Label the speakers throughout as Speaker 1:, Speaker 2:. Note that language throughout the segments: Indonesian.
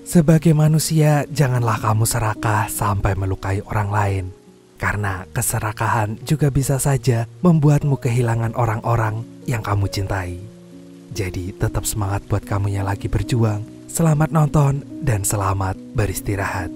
Speaker 1: Sebagai manusia, janganlah kamu serakah sampai melukai orang lain. Karena keserakahan juga bisa saja membuatmu kehilangan orang-orang yang kamu cintai. Jadi tetap semangat buat kamu yang lagi berjuang. Selamat nonton dan selamat beristirahat.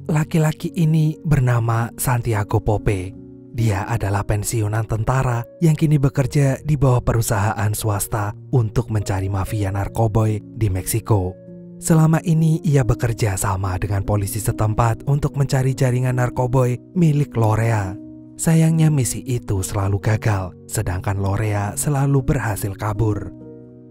Speaker 1: Laki-laki ini bernama Santiago Pope. Dia adalah pensiunan tentara yang kini bekerja di bawah perusahaan swasta untuk mencari mafia narkoboy di Meksiko. Selama ini ia bekerja sama dengan polisi setempat untuk mencari jaringan narkoboy milik Lorea. Sayangnya misi itu selalu gagal, sedangkan Lorea selalu berhasil kabur.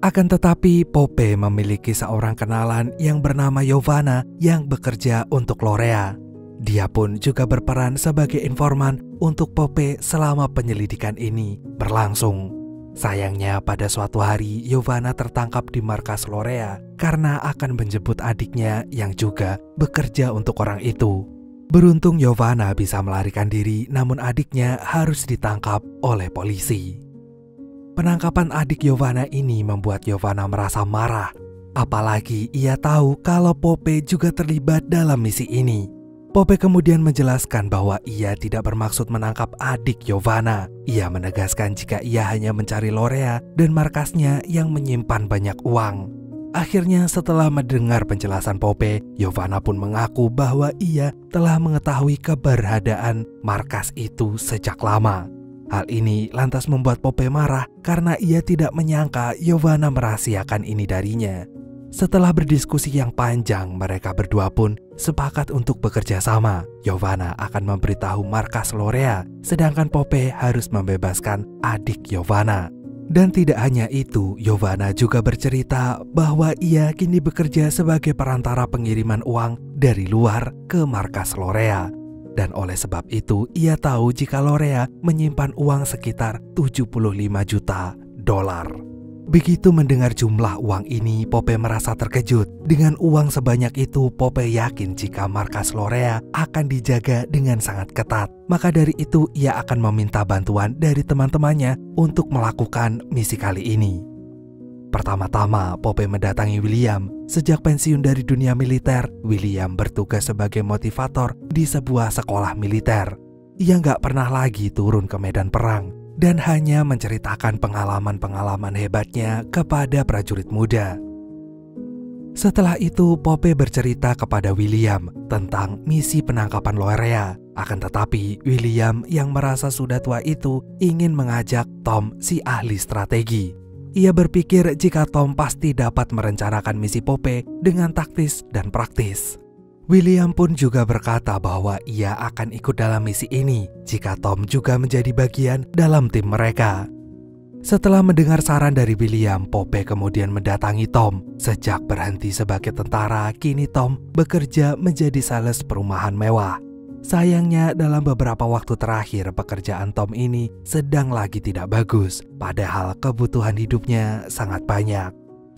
Speaker 1: Akan tetapi Pope memiliki seorang kenalan yang bernama Giovanna yang bekerja untuk Lorea. Dia pun juga berperan sebagai informan untuk Pope selama penyelidikan ini berlangsung. Sayangnya pada suatu hari Giovanna tertangkap di markas Lorea karena akan menjemput adiknya yang juga bekerja untuk orang itu. Beruntung Giovanna bisa melarikan diri, namun adiknya harus ditangkap oleh polisi. Penangkapan adik Giovanna ini membuat Giovanna merasa marah. Apalagi ia tahu kalau Pope juga terlibat dalam misi ini. Pope kemudian menjelaskan bahwa ia tidak bermaksud menangkap adik Giovanna. Ia menegaskan jika ia hanya mencari Lorea dan markasnya yang menyimpan banyak uang. Akhirnya setelah mendengar penjelasan Pope, Giovanna pun mengaku bahwa ia telah mengetahui keberadaan markas itu sejak lama. Hal ini lantas membuat Pope marah karena ia tidak menyangka Giovanna merahasiakan ini darinya. Setelah berdiskusi yang panjang, mereka berdua pun sepakat untuk bekerja sama. Giovanna akan memberitahu markas Lorea, sedangkan Pope harus membebaskan adik Giovanna. Dan tidak hanya itu, Giovanna juga bercerita bahwa ia kini bekerja sebagai perantara pengiriman uang dari luar ke markas Lorea. Dan oleh sebab itu, ia tahu jika Lorea menyimpan uang sekitar 75 juta dolar. Begitu mendengar jumlah uang ini, Pope merasa terkejut. Dengan uang sebanyak itu, Pope yakin jika markas Lorea akan dijaga dengan sangat ketat. Maka dari itu, ia akan meminta bantuan dari teman-temannya untuk melakukan misi kali ini. Pertama-tama, Pope mendatangi William. Sejak pensiun dari dunia militer, William bertugas sebagai motivator di sebuah sekolah militer. Ia nggak pernah lagi turun ke medan perang dan hanya menceritakan pengalaman-pengalaman hebatnya kepada prajurit muda. Setelah itu, Pope bercerita kepada William tentang misi penangkapan Lorea. Akan tetapi, William yang merasa sudah tua itu ingin mengajak Tom, si ahli strategi. Ia berpikir jika Tom pasti dapat merencanakan misi Pope dengan taktis dan praktis. William pun juga berkata bahwa ia akan ikut dalam misi ini jika Tom juga menjadi bagian dalam tim mereka. Setelah mendengar saran dari William, Pope kemudian mendatangi Tom. Sejak berhenti sebagai tentara, kini Tom bekerja menjadi sales perumahan mewah. Sayangnya dalam beberapa waktu terakhir pekerjaan Tom ini sedang lagi tidak bagus, padahal kebutuhan hidupnya sangat banyak.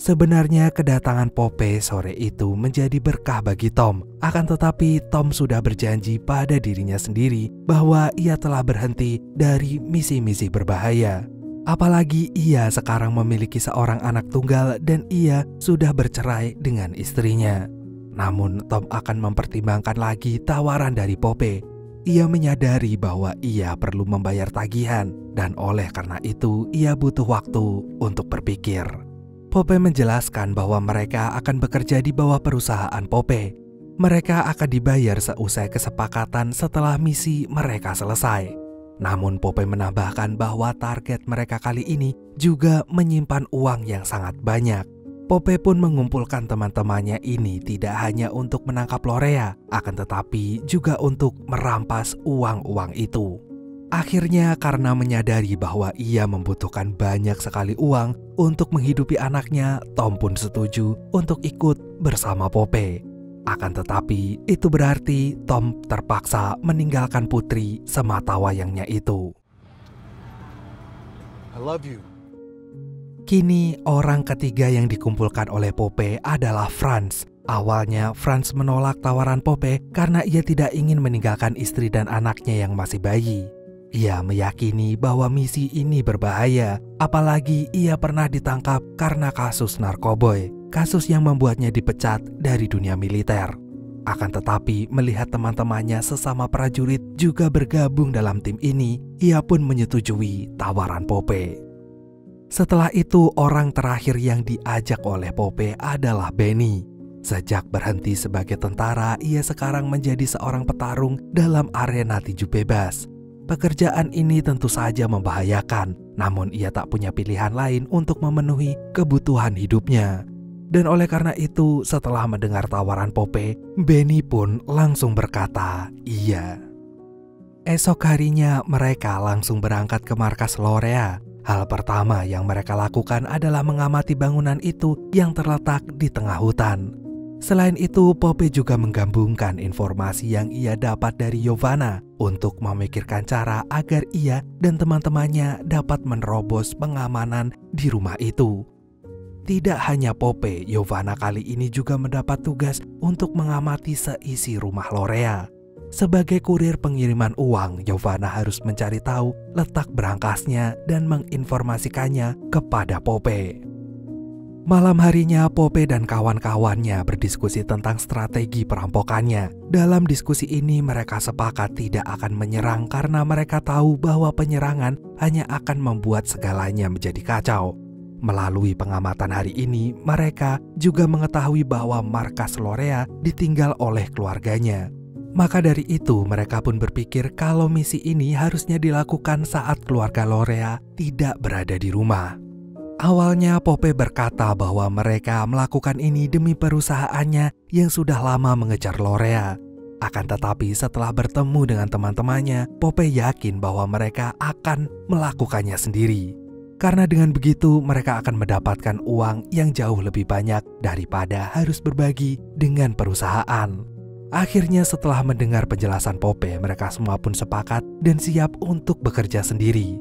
Speaker 1: Sebenarnya kedatangan Pope sore itu menjadi berkah bagi Tom. Akan tetapi Tom sudah berjanji pada dirinya sendiri bahwa ia telah berhenti dari misi-misi berbahaya. Apalagi ia sekarang memiliki seorang anak tunggal dan ia sudah bercerai dengan istrinya. Namun Tom akan mempertimbangkan lagi tawaran dari Pope. Ia menyadari bahwa ia perlu membayar tagihan dan oleh karena itu ia butuh waktu untuk berpikir. Pope menjelaskan bahwa mereka akan bekerja di bawah perusahaan Pope. Mereka akan dibayar seusai kesepakatan setelah misi mereka selesai. Namun Pope menambahkan bahwa target mereka kali ini juga menyimpan uang yang sangat banyak. Pope pun mengumpulkan teman-temannya ini tidak hanya untuk menangkap Lorea, akan tetapi juga untuk merampas uang-uang itu. Akhirnya karena menyadari bahwa ia membutuhkan banyak sekali uang untuk menghidupi anaknya, Tom pun setuju untuk ikut bersama Pope. Akan tetapi itu berarti Tom terpaksa meninggalkan putri semata wayangnya itu.
Speaker 2: I love you.
Speaker 1: Kini orang ketiga yang dikumpulkan oleh Pope adalah Franz. Awalnya Franz menolak tawaran Pope karena ia tidak ingin meninggalkan istri dan anaknya yang masih bayi. Ia meyakini bahwa misi ini berbahaya, apalagi ia pernah ditangkap karena kasus narkoboy, kasus yang membuatnya dipecat dari dunia militer. Akan tetapi melihat teman-temannya sesama prajurit juga bergabung dalam tim ini, ia pun menyetujui tawaran Pope. Setelah itu orang terakhir yang diajak oleh Pope adalah Benny. Sejak berhenti sebagai tentara, ia sekarang menjadi seorang petarung dalam arena tinju bebas. Pekerjaan ini tentu saja membahayakan, namun ia tak punya pilihan lain untuk memenuhi kebutuhan hidupnya. Dan oleh karena itu, setelah mendengar tawaran Pope, Benny pun langsung berkata iya. Esok harinya mereka langsung berangkat ke markas Lorea. Hal pertama yang mereka lakukan adalah mengamati bangunan itu yang terletak di tengah hutan. Selain itu, Pope juga menggabungkan informasi yang ia dapat dari Giovanna untuk memikirkan cara agar ia dan teman-temannya dapat menerobos pengamanan di rumah itu. Tidak hanya Pope, Giovanna kali ini juga mendapat tugas untuk mengamati seisi rumah Lorea. Sebagai kurir pengiriman uang, Giovanna harus mencari tahu letak berangkasnya dan menginformasikannya kepada Pope. Malam harinya, Pope dan kawan-kawannya berdiskusi tentang strategi perampokannya. Dalam diskusi ini mereka sepakat tidak akan menyerang karena mereka tahu bahwa penyerangan hanya akan membuat segalanya menjadi kacau. Melalui pengamatan hari ini, mereka juga mengetahui bahwa markas Lorea ditinggal oleh keluarganya. Maka dari itu mereka pun berpikir kalau misi ini harusnya dilakukan saat keluarga Lorea tidak berada di rumah. Awalnya Pope berkata bahwa mereka melakukan ini demi perusahaannya yang sudah lama mengejar Lorea. Akan tetapi setelah bertemu dengan teman-temannya, Pope yakin bahwa mereka akan melakukannya sendiri. Karena dengan begitu mereka akan mendapatkan uang yang jauh lebih banyak daripada harus berbagi dengan perusahaan. Akhirnya setelah mendengar penjelasan Pope, mereka semua pun sepakat dan siap untuk bekerja sendiri.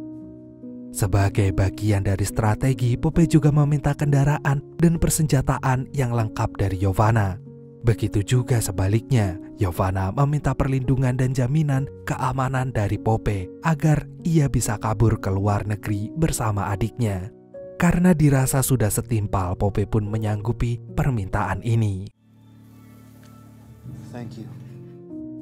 Speaker 1: Sebagai bagian dari strategi, Pope juga meminta kendaraan dan persenjataan yang lengkap dari Giovanna. Begitu juga sebaliknya, Giovanna meminta perlindungan dan jaminan keamanan dari Pope agar ia bisa kabur ke luar negeri bersama adiknya. Karena dirasa sudah setimpal, Pope pun menyanggupi permintaan ini.
Speaker 2: Thank you.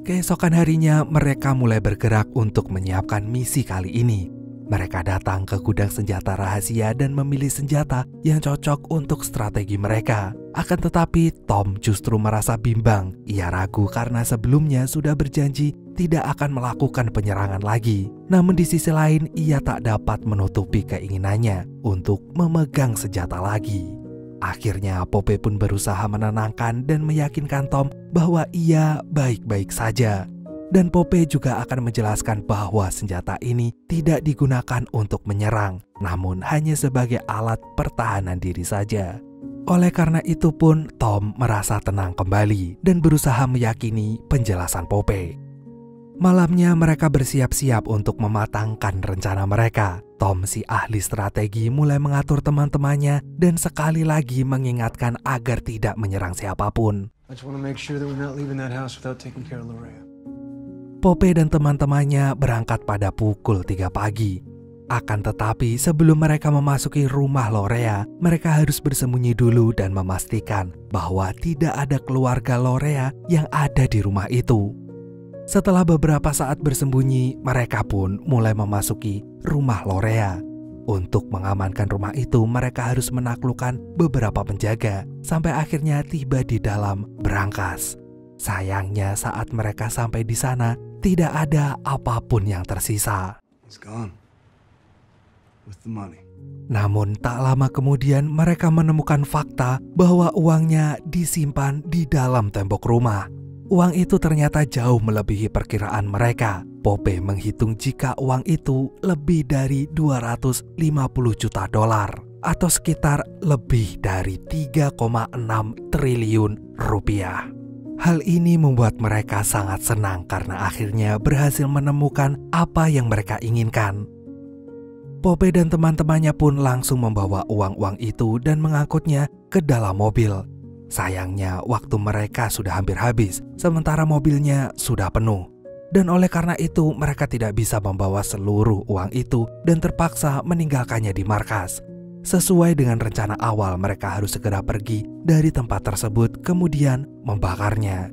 Speaker 1: Keesokan harinya, mereka mulai bergerak untuk menyiapkan misi kali ini. Mereka datang ke gudang senjata rahasia dan memilih senjata yang cocok untuk strategi mereka. Akan tetapi Tom justru merasa bimbang. Ia ragu karena sebelumnya sudah berjanji tidak akan melakukan penyerangan lagi. Namun di sisi lain ia tak dapat menutupi keinginannya untuk memegang senjata lagi. Akhirnya Pope pun berusaha menenangkan dan meyakinkan Tom bahwa ia baik-baik saja. Dan Pope juga akan menjelaskan bahwa senjata ini tidak digunakan untuk menyerang, namun hanya sebagai alat pertahanan diri saja. Oleh karena itu pun Tom merasa tenang kembali dan berusaha meyakini penjelasan Pope. Malamnya mereka bersiap-siap untuk mematangkan rencana mereka. Tom, si ahli strategi, mulai mengatur teman-temannya dan sekali lagi mengingatkan agar tidak menyerang siapapun.
Speaker 2: I just want to make sure that we're not leaving that house without taking care of Lorea.
Speaker 1: Pope dan teman-temannya berangkat pada pukul 3 pagi. Akan tetapi sebelum mereka memasuki rumah Lorea, mereka harus bersembunyi dulu dan memastikan bahwa tidak ada keluarga Lorea yang ada di rumah itu. Setelah beberapa saat bersembunyi, mereka pun mulai memasuki rumah Lorea. Untuk mengamankan rumah itu, mereka harus menaklukkan beberapa penjaga sampai akhirnya tiba di dalam berangkas. Sayangnya saat mereka sampai di sana, tidak ada apapun yang tersisa.
Speaker 2: He's gone. With the money.
Speaker 1: Namun tak lama kemudian mereka menemukan fakta bahwa uangnya disimpan di dalam tembok rumah. Uang itu ternyata jauh melebihi perkiraan mereka. Pope menghitung jika uang itu lebih dari 250 juta dolar atau sekitar lebih dari 3,6 triliun rupiah. Hal ini membuat mereka sangat senang karena akhirnya berhasil menemukan apa yang mereka inginkan. Pope dan teman-temannya pun langsung membawa uang-uang itu dan mengangkutnya ke dalam mobil. Sayangnya waktu mereka sudah hampir habis, sementara mobilnya sudah penuh. Dan oleh karena itu mereka tidak bisa membawa seluruh uang itu dan terpaksa meninggalkannya di markas. Sesuai dengan rencana awal, mereka harus segera pergi dari tempat tersebut kemudian membakarnya.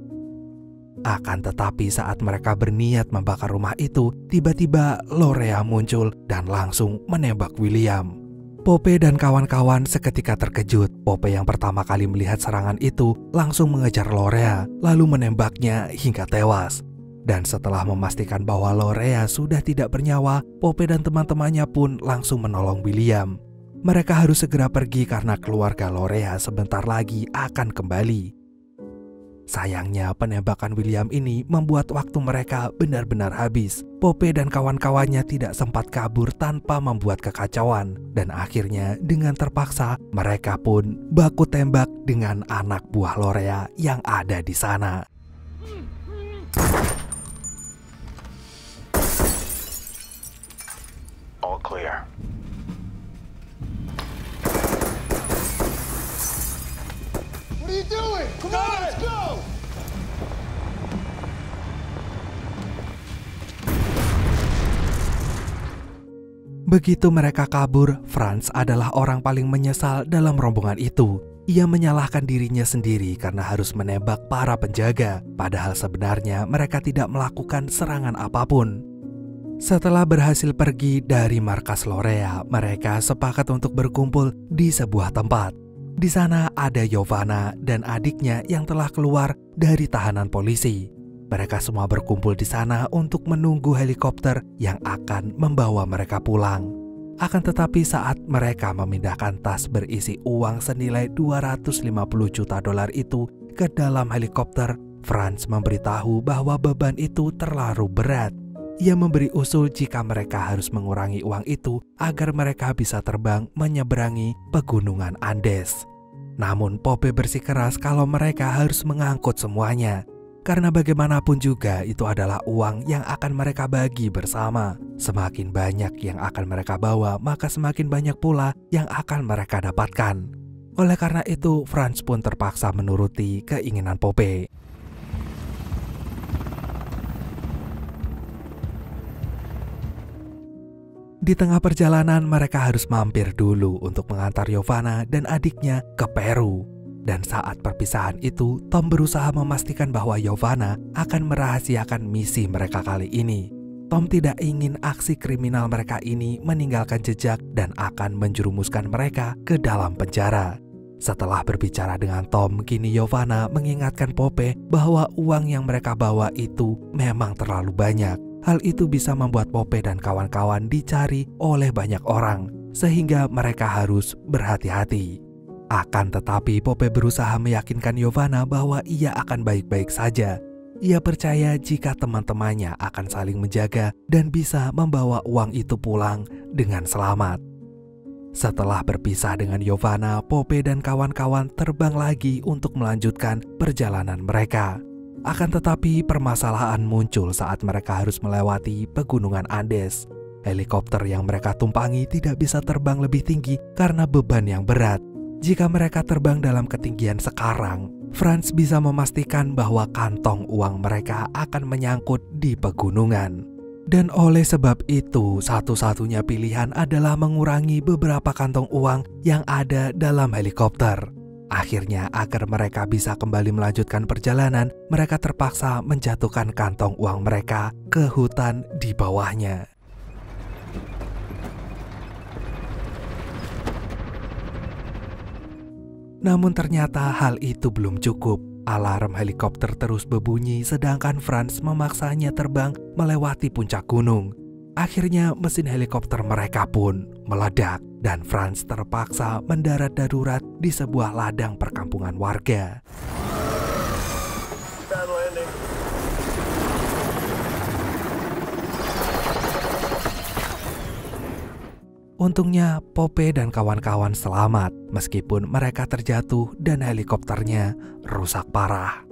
Speaker 1: Akan tetapi saat mereka berniat membakar rumah itu, tiba-tiba Lorea muncul dan langsung menembak William. Pope dan kawan-kawan seketika terkejut. Pope yang pertama kali melihat serangan itu langsung mengejar Lorea lalu menembaknya hingga tewas. Dan setelah memastikan bahwa Lorea sudah tidak bernyawa, Pope dan teman-temannya pun langsung menolong William. Mereka harus segera pergi karena keluarga Lorea sebentar lagi akan kembali. Sayangnya penembakan William ini membuat waktu mereka benar-benar habis. Pope dan kawan-kawannya tidak sempat kabur tanpa membuat kekacauan. Dan akhirnya dengan terpaksa mereka pun baku tembak dengan anak buah Lorea yang ada di sana.
Speaker 3: All clear.
Speaker 4: What are you doing? Come on, let's go!
Speaker 1: Begitu mereka kabur, Franz adalah orang paling menyesal dalam rombongan itu. Ia menyalahkan dirinya sendiri karena harus menembak para penjaga, padahal sebenarnya mereka tidak melakukan serangan apapun. Setelah berhasil pergi dari markas Lorea, mereka sepakat untuk berkumpul di sebuah tempat. Di sana ada Giovanna dan adiknya yang telah keluar dari tahanan polisi. Mereka semua berkumpul di sana untuk menunggu helikopter yang akan membawa mereka pulang. Akan tetapi saat mereka memindahkan tas berisi uang senilai 250 juta dolar itu ke dalam helikopter, Franz memberitahu bahwa beban itu terlalu berat. Ia memberi usul jika mereka harus mengurangi uang itu agar mereka bisa terbang menyeberangi pegunungan Andes. Namun Pope bersikeras kalau mereka harus mengangkut semuanya. Karena bagaimanapun juga itu adalah uang yang akan mereka bagi bersama. Semakin banyak yang akan mereka bawa, maka semakin banyak pula yang akan mereka dapatkan. Oleh karena itu, Franz pun terpaksa menuruti keinginan Pope. Di tengah perjalanan mereka harus mampir dulu untuk mengantar Giovanna dan adiknya ke Peru. Dan saat perpisahan itu, Tom berusaha memastikan bahwa Giovanna akan merahasiakan misi mereka kali ini. Tom tidak ingin aksi kriminal mereka ini meninggalkan jejak dan akan menjerumuskan mereka ke dalam penjara. Setelah berbicara dengan Tom, kini Giovanna mengingatkan Pope bahwa uang yang mereka bawa itu memang terlalu banyak. Hal itu bisa membuat Pope dan kawan-kawan dicari oleh banyak orang, sehingga mereka harus berhati-hati. Akan tetapi Pope berusaha meyakinkan Giovanna bahwa ia akan baik-baik saja. Ia percaya jika teman-temannya akan saling menjaga dan bisa membawa uang itu pulang dengan selamat. Setelah berpisah dengan Giovanna, Pope dan kawan-kawan terbang lagi untuk melanjutkan perjalanan mereka. Akan tetapi permasalahan muncul saat mereka harus melewati pegunungan Andes. Helikopter yang mereka tumpangi tidak bisa terbang lebih tinggi karena beban yang berat. Jika mereka terbang dalam ketinggian sekarang, Franz bisa memastikan bahwa kantong uang mereka akan menyangkut di pegunungan. Dan oleh sebab itu, satu-satunya pilihan adalah mengurangi beberapa kantong uang yang ada dalam helikopter. Akhirnya, agar mereka bisa kembali melanjutkan perjalanan, mereka terpaksa menjatuhkan kantong uang mereka ke hutan di bawahnya. Namun ternyata hal itu belum cukup. Alarm helikopter terus berbunyi sedangkan Franz memaksanya terbang melewati puncak gunung. Akhirnya mesin helikopter mereka pun meledak dan Franz terpaksa mendarat darurat di sebuah ladang perkampungan warga.
Speaker 3: Bad landing.
Speaker 1: Untungnya Pope dan kawan-kawan selamat meskipun mereka terjatuh dan helikopternya rusak parah.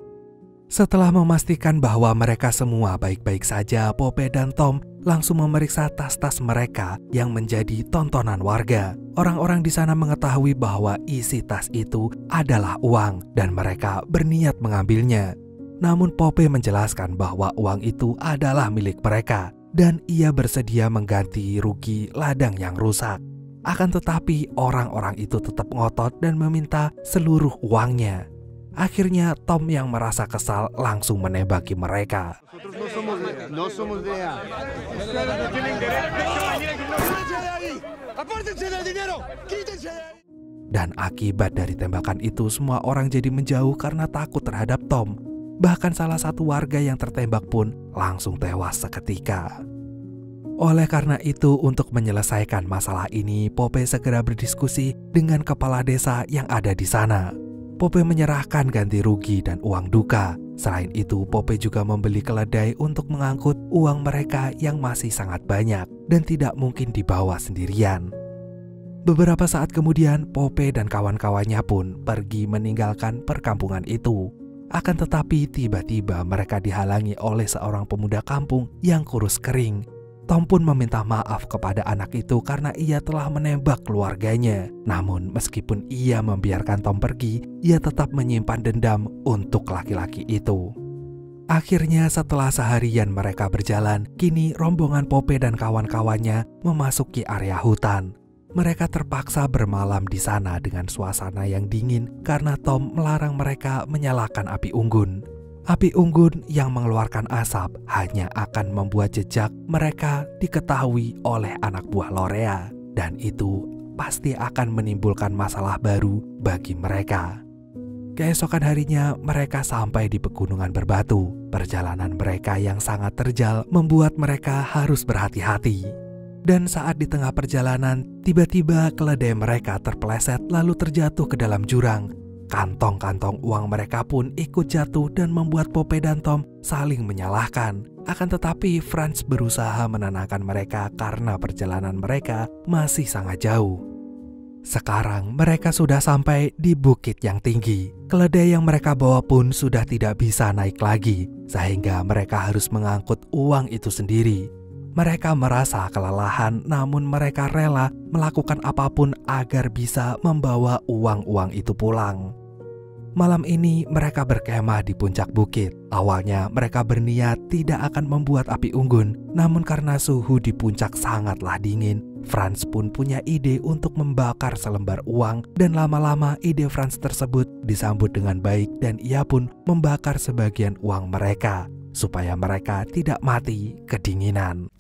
Speaker 1: Setelah memastikan bahwa mereka semua baik-baik saja, Pope dan Tom langsung memeriksa tas-tas mereka yang menjadi tontonan warga. Orang-orang di sana mengetahui bahwa isi tas itu adalah uang dan mereka berniat mengambilnya. Namun Pope menjelaskan bahwa uang itu adalah milik mereka dan ia bersedia mengganti rugi ladang yang rusak. Akan tetapi orang-orang itu tetap ngotot dan meminta seluruh uangnya. Akhirnya Tom yang merasa kesal langsung menembaki mereka.
Speaker 2: No somos de ella.
Speaker 1: Dan akibat dari tembakan itu semua orang jadi menjauh karena takut terhadap Tom. Bahkan salah satu warga yang tertembak pun langsung tewas seketika. Oleh karena itu, untuk menyelesaikan masalah ini, Pope segera berdiskusi dengan kepala desa yang ada di sana. Pope menyerahkan ganti rugi dan uang duka. Selain itu, Pope juga membeli keledai untuk mengangkut uang mereka yang masih sangat banyak dan tidak mungkin dibawa sendirian. Beberapa saat kemudian, Pope dan kawan-kawannya pun pergi meninggalkan perkampungan itu. Akan tetapi tiba-tiba mereka dihalangi oleh seorang pemuda kampung yang kurus kering. Tom pun meminta maaf kepada anak itu karena ia telah menembak keluarganya. Namun meskipun ia membiarkan Tom pergi, ia tetap menyimpan dendam untuk laki-laki itu. Akhirnya setelah seharian mereka berjalan, kini rombongan Pope dan kawan-kawannya memasuki area hutan. Mereka terpaksa bermalam di sana dengan suasana yang dingin karena Tom melarang mereka menyalakan api unggun. Api unggun yang mengeluarkan asap hanya akan membuat jejak mereka diketahui oleh anak buah Lorea, dan itu pasti akan menimbulkan masalah baru bagi mereka. Keesokan harinya mereka sampai di pegunungan berbatu. Perjalanan mereka yang sangat terjal membuat mereka harus berhati-hati. Dan saat di tengah perjalanan, tiba-tiba keledai mereka terpeleset lalu terjatuh ke dalam jurang. Kantong-kantong uang mereka pun ikut jatuh dan membuat Pope dan Tom saling menyalahkan. Akan tetapi Franz berusaha menenangkan mereka karena perjalanan mereka masih sangat jauh. Sekarang mereka sudah sampai di bukit yang tinggi. Keledai yang mereka bawa pun sudah tidak bisa naik lagi, sehingga mereka harus mengangkut uang itu sendiri. Mereka merasa kelelahan, namun mereka rela melakukan apapun agar bisa membawa uang-uang itu pulang. Malam ini mereka berkemah di puncak bukit. Awalnya mereka berniat tidak akan membuat api unggun, namun karena suhu di puncak sangatlah dingin, Franz pun punya ide untuk membakar selembar uang, dan lama-lama ide Franz tersebut disambut dengan baik dan ia pun membakar sebagian uang mereka supaya mereka tidak mati kedinginan.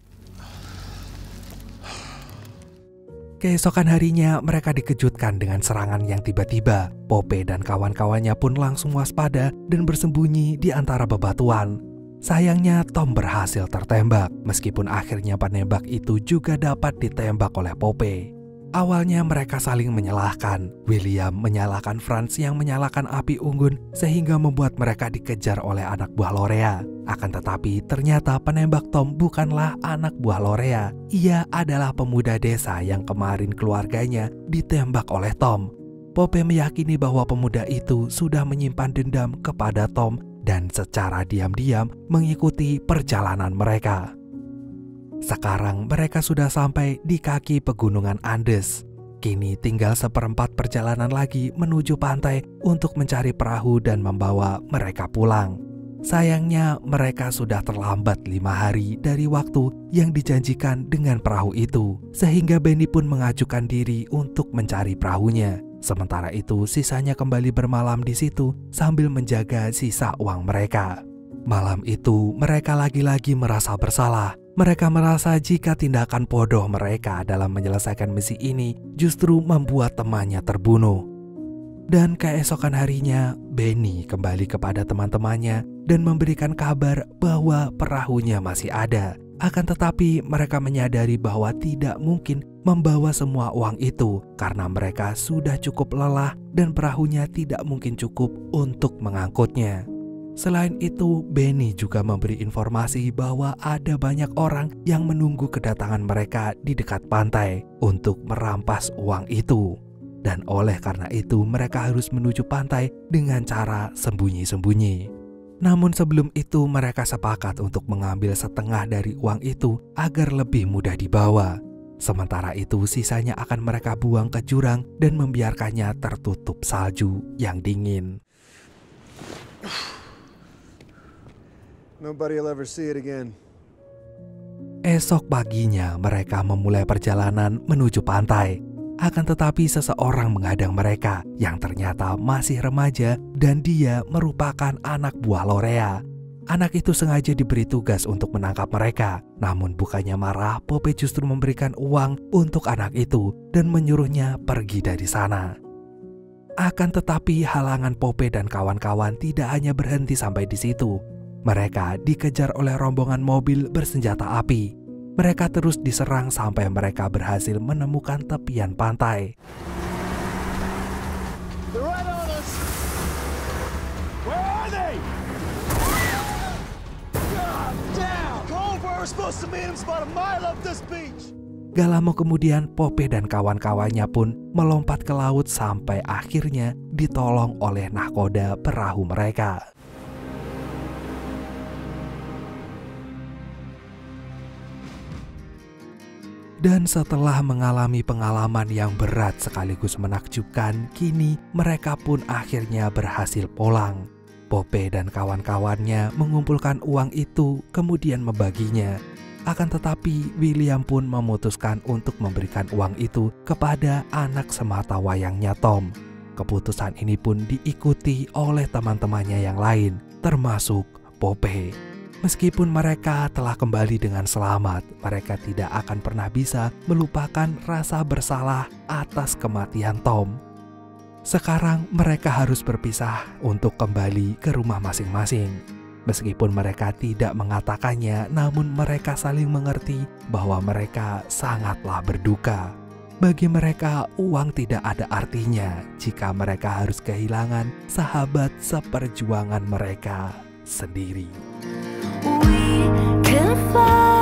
Speaker 1: Keesokan harinya mereka dikejutkan dengan serangan yang tiba-tiba. Pope dan kawan-kawannya pun langsung waspada dan bersembunyi di antara bebatuan. Sayangnya Tom berhasil tertembak, meskipun akhirnya penembak itu juga dapat ditembak oleh Pope. Awalnya mereka saling menyalahkan. William menyalahkan Franz yang menyalakan api unggun sehingga membuat mereka dikejar oleh anak buah Lorea. Akan tetapi ternyata penembak Tom bukanlah anak buah Lorea. Ia adalah pemuda desa yang kemarin keluarganya ditembak oleh Tom. Pope meyakini bahwa pemuda itu sudah menyimpan dendam kepada Tom dan secara diam-diam mengikuti perjalanan mereka. Sekarang mereka sudah sampai di kaki pegunungan Andes. Kini tinggal seperempat perjalanan lagi menuju pantai untuk mencari perahu dan membawa mereka pulang. Sayangnya mereka sudah terlambat 5 hari dari waktu yang dijanjikan dengan perahu itu, sehingga Benny pun mengajukan diri untuk mencari perahunya. Sementara itu sisanya kembali bermalam di situ sambil menjaga sisa uang mereka. Malam itu mereka lagi-lagi merasa bersalah. Mereka merasa jika tindakan bodoh mereka dalam menyelesaikan misi ini justru membuat temannya terbunuh. Dan keesokan harinya, Benny kembali kepada teman-temannya dan memberikan kabar bahwa perahunya masih ada. Akan tetapi mereka menyadari bahwa tidak mungkin membawa semua uang itu karena mereka sudah cukup lelah dan perahunya tidak mungkin cukup untuk mengangkutnya. Selain itu, Benny juga memberi informasi bahwa ada banyak orang yang menunggu kedatangan mereka di dekat pantai untuk merampas uang itu. Dan oleh karena itu mereka harus menuju pantai dengan cara sembunyi-sembunyi. Namun sebelum itu mereka sepakat untuk mengambil setengah dari uang itu agar lebih mudah dibawa. Sementara itu sisanya akan mereka buang ke jurang dan membiarkannya tertutup salju yang dingin.
Speaker 2: Nobody will ever see it again.
Speaker 1: Esok paginya mereka memulai perjalanan menuju pantai. Akan tetapi seseorang menghadang mereka yang ternyata masih remaja dan dia merupakan anak buah Lorea. Anak itu sengaja diberi tugas untuk menangkap mereka. Namun bukannya marah, Pope justru memberikan uang untuk anak itu dan menyuruhnya pergi dari sana. Akan tetapi halangan Pope dan kawan-kawan tidak hanya berhenti sampai di situ. Mereka dikejar oleh rombongan mobil bersenjata api. Mereka terus diserang sampai mereka berhasil menemukan tepian pantai.
Speaker 4: They're right on us. Where are they? God damn! Cove where we're supposed to meet him's about a mile up this beach.
Speaker 1: Gak lama kemudian Pope dan kawan-kawannya pun melompat ke laut sampai akhirnya ditolong oleh nahkoda perahu mereka. Dan setelah mengalami pengalaman yang berat sekaligus menakjubkan, kini mereka pun akhirnya berhasil pulang. Pope dan kawan-kawannya mengumpulkan uang itu kemudian membaginya. Akan tetapi William pun memutuskan untuk memberikan uang itu kepada anak semata wayangnya Tom. Keputusan ini pun diikuti oleh teman-temannya yang lain, termasuk Pope. Meskipun mereka telah kembali dengan selamat, mereka tidak akan pernah bisa melupakan rasa bersalah atas kematian Tom. Sekarang mereka harus berpisah untuk kembali ke rumah masing-masing. Meskipun mereka tidak mengatakannya, namun mereka saling mengerti bahwa mereka sangatlah berduka. Bagi mereka, uang tidak ada artinya jika mereka harus kehilangan sahabat seperjuangan mereka sendiri.
Speaker 3: We can fly.